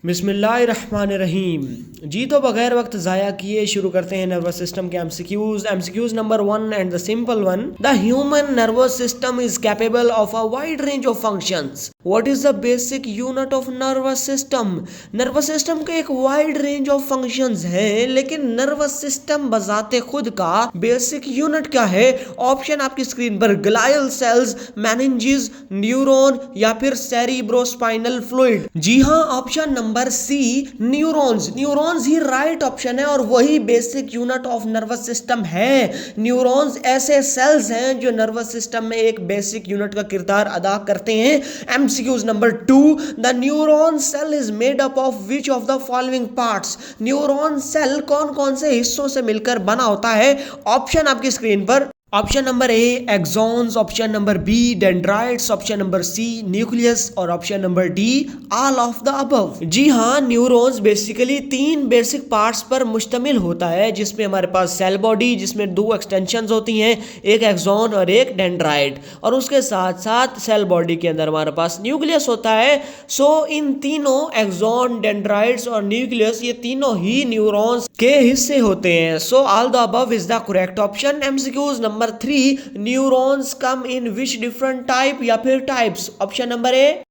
बिस्मिल्लाहिर्रहमानिर्रहीम। जी तो बगैर वक्त ज़ाया किए शुरू करते हैं नर्वस सिस्टम के MCQs number 1 and the simple one. The human nervous system is capable of a wide range of functions. What is the basic unit of nervous system? Nervous system के एक वाइड रेंज ऑफ फंक्शंस हैं, लेकिन nervous system बजाते खुद का basic unit क्या है? Option आपकी स्क्रीन पर, ग्लायल सेल्स, मेनिंजेस, न्यूरॉन या फिर सेरिब्रोस्पाइनल फ्लूइड। जी हाँ, option number C neurons. Neurons ही राइट ऑप्शन है और वही basic unit of nervous system है। न्यूरॉन्स ऐसे सेल्स हैं जो नर्वस सिस्टम में एक बेसिक यूनिट का किरदार अदा करते हैं। MCQs number 2, the neuron cell is made up of which of the following parts? Neuron cell कौन कौन से हिस्सों से मिलकर बना होता है? ऑप्शन आपकी स्क्रीन पर। Option number A axons, option number B dendrites, option number C nucleus और option number D all of the above. जी हाँ, न्यूरॉन्स बेसिकली 3 बेसिक पार्ट्स पर मुश्तमिल होता है, जिसमें हमारे पास सेल बॉडी, जिसमें 2 एक्सटेंशंस होती हैं, एक एक्सॉन और एक डेंड्राइट, और उसके साथ साथ सेल बॉडी के अंदर हमारे पास न्यूक्लियस होता है। सो इन तीनों एक्सॉन, डेंड्राइट्स और न्यूक्लियस, ये तीनों ही न्यूरॉन्स के हिस्से होते हैं। So all the above is the correct option. MCQs number 3, neurons come in which different type या फिर types? Option number A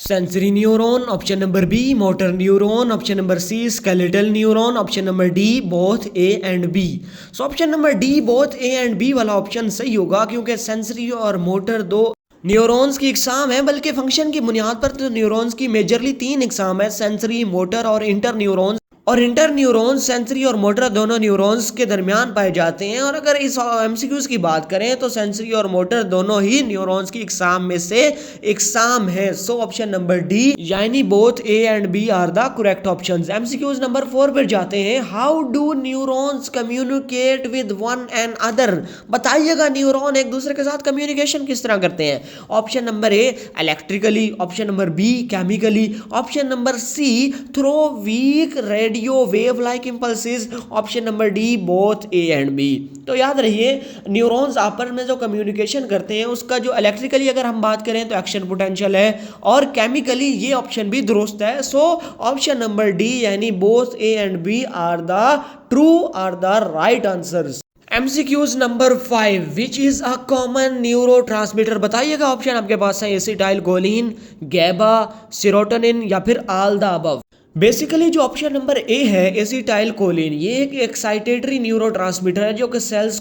sensory neuron, option number B motor neuron, option number C skeletal neuron, option number D both A and B. So option number D both A and B वाला option सही होगा, क्योंकि sensory और motor 2 neurons की इकसाम है, बल्कि function की बुनियाद पर तो न्यूरॉन्स की मेजरली 3 इकसाम है, सेंसरी, मोटर और इंटर न्यूरॉन्स। और इंटर न्यूरॉन्स सेंसरी और मोटर दोनों न्यूरॉन्स के दरमियान पाए जाते हैं। और अगर इस एमसीक्यूज की बात करें तो सेंसरी और मोटर दोनों ही न्यूरॉन्स की इकसाम में से इकसाम है। सो ऑप्शन नंबर डी यानी both A and B are the correct options. MCQs number 4 पर जाते हैं। How do neurons communicate with one and other? बताइएगा न्यूरॉन एक दूसरे के साथ कम्युनिकेशन किस तरह करते हैं? Option number A electrically, option number B chemically, option number C through weak radio wave like impulses, option number D both A and B. तो याद रहिए, न्यूरॉन्स आपस में जो कम्युनिकेशन करते हैं उसका जो इलेक्ट्रिकली अगर हम बात करें तो एक्शन पोटेंशियल है, और केमिकली ये ऑप्शन भी दुरुस्त है। सो ऑप्शन नंबर डी यानी both A and B are the right answers. MCQs number 5, which is a common neuro transmitter? बताइएगा, ऑप्शन आपके पास है एसिटाइल कोलिन, गैबा, सेरोटोनिन या फिर ऑल द अबव। बेसिकली जो ऑप्शन नंबर ए है acetyl Colin, ये एक एक्साइटेटरी न्यूरोट्रांसमीटर है जो कि सेल्स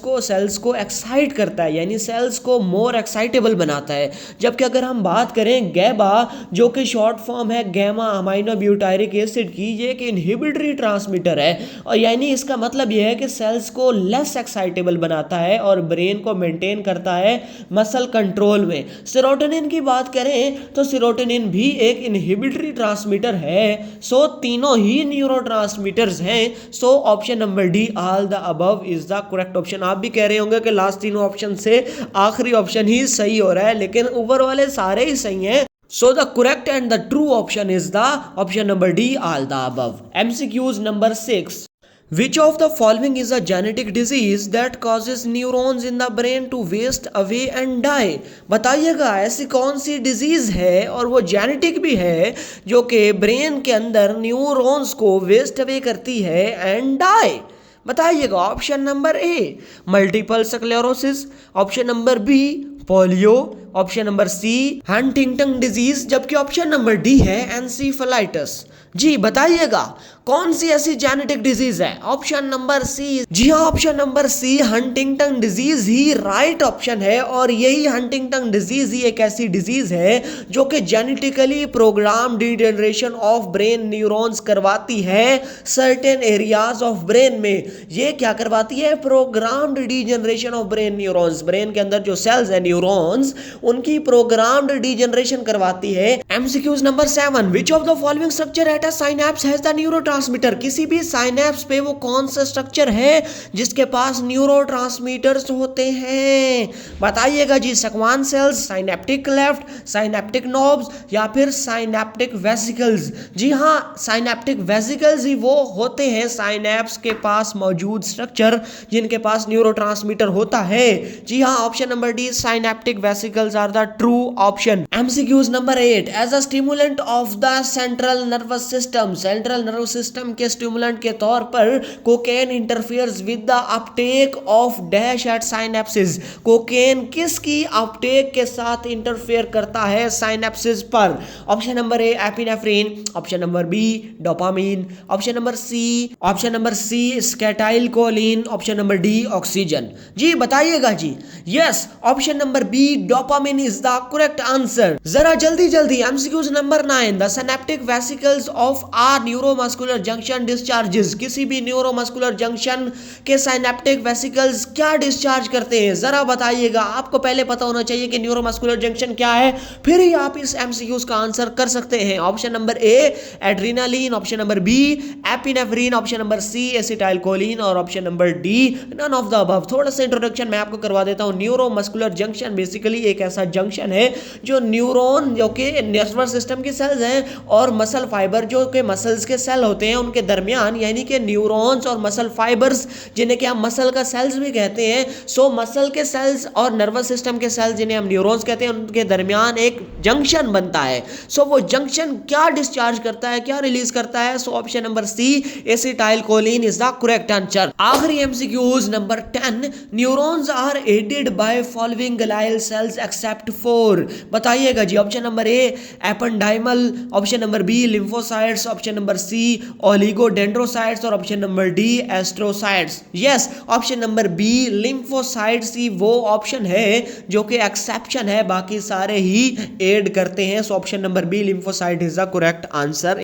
को एक्साइट करता है, यानी सेल्स को मोर एक्साइटेबल बनाता है। जबकि अगर हम बात करें गैबा, जो कि शॉर्ट फॉर्म है गैमा अमाइनो ब्यूटायरिक एसिड की, ये एक इनहिबिटरी ट्रांसमीटर है, और यानी इसका मतलब यह है कि सेल्स को लेस एक्साइटेबल बनाता है और ब्रेन को मेंटेन करता है मसल कंट्रोल में। सेरोटोनिन की बात करें तो सेरोटोनिन भी एक इनहिबिटरी ट्रांसमीटर है। सो तीनों ही न्यूरोट्रांसमीटर्स हैं। So option number D all the above is the correct option. आप भी कह रहे होंगे कि लास्ट तीनों ऑप्शन से आखिरी ऑप्शन ही सही हो रहा है, लेकिन ऊपर वाले सारे ही सही हैं। So the correct and the true option is the option number D all the above. MCQs number 6, which of the following is a genetic disease that causes neurons in the brain to waste away and die? बताइएगा ऐसी कौन सी disease है और वो genetic भी है जो कि ब्रेन के अंदर न्यूरॉन्स को वेस्ट अवे करती है एंड डाई? बताइएगा। Option number A multiple sclerosis, option number B polio, option number C Huntington disease, जबकि ऑप्शन नंबर डी है एनसीफेलाइटिस। जी बताइएगा कौन सी ऐसी जेनेटिक डिजीज है? Option number C. जी हाँ, option number C Huntington disease ही राइट ऑप्शन है, और यही हंटिंगटन डिजीज ही एक ऐसी डिजीज है जो कि genetically program degeneration of brain neurons करवाती है सर्टेन एरियाज ऑफ ब्रेन में। ये क्या करवाती है? Programmed degeneration of brain neurons. Brain के अंदर जो सेल्स है न्यूरॉन्स, उनकी प्रोग्राम्ड डिजेनरेशन करवाती है। MCQs number 7, which of the following structure at a synapse has the neurotransmitter? किसी भी साइनैप्स पे वो कौन सा स्ट्रक्चर है जिसके पास न्यूरोट्रांसमीटर्स होते हैं? बताइएगा जी। Schwann cells, synaptic cleft, synaptic knobs या फिर साइनेप्टिक वेसिकल्स? जी हाँ, साइनेप्टिक वेसिकल्स ही वो होते हैं साइनैप्स के पास मौजूद स्ट्रक्चर जिनके पास न्यूरोट्रांसमीटर होता है। जी हाँ, option number D synaptic vesicles vesicles are the true option. MCQs number 8. As a stimulant of the central nervous system, central nervous system के stimulant के तौर पर cocaine interferes with the uptake of dash at synapses. cocaine किसकी uptake के साथ interfere करता है synapses पर? Option number A epinephrine, option number B dopamine, option number C acetylcholine, option number D oxygen. जी बताइएगा जी। Yes, option number B dopamine is the correct answer. जरा जल्दी जल्दी MCQs number 9। The synaptic vesicles of a neuromuscular junction discharges. किसी भी neuromuscular junction के synaptic vesicles क्या डिस्चार्ज करते हैं? जरा बताइएगा। आपको पहले पता होना चाहिए कि न्यूरोमस्कुलर जंक्शन क्या है, फिर ही आप इस एमसीक्यूज का आंसर कर सकते हैं। Option number A adrenaline, option number B epinephrine, option number C acetylcholine और option number D none of the above. थोड़ा सा इंट्रोडक्शन मैं आपको करवा देता हूं। न्यूरोमस्कुलर जंक्शन बेसिकली एक ऐसा जंक्शन है जो न्यूरॉन जो कि नर्वस सिस्टम के सेल्स हैं और मसल फाइबर जो कि मसल्स के सेल होते हैं उनके दरमियान, यानी कि न्यूरॉन्स और मसल फाइबर्स जिन्हें कि हम मसल का सेल्स भी कहते हैं, सो मसल के सेल्स और नर्वस सिस्टम के सेल्स जिन्हें हम न्यूरॉन्स कहते हैं उनके दरमियान एक जंक्शन बनता है। सो वो जंक्शन क्या डिस्चार्ज करता है, क्या रिलीज करता है? So option number C acetylcholine is the correct answer. आखिरी MCQs number 10। Neurons are aided by following glial cells except for. बताइएगा जी। Option number A ependymal, option number B lymphocytes, option number C oligodendrocytes और option number D astrocytes. Yes, option number B lymphocytes ही वो option है जो कि exception है, बाकी सारे ही एड करते हैं। So option number B lymphocyte is the correct answer.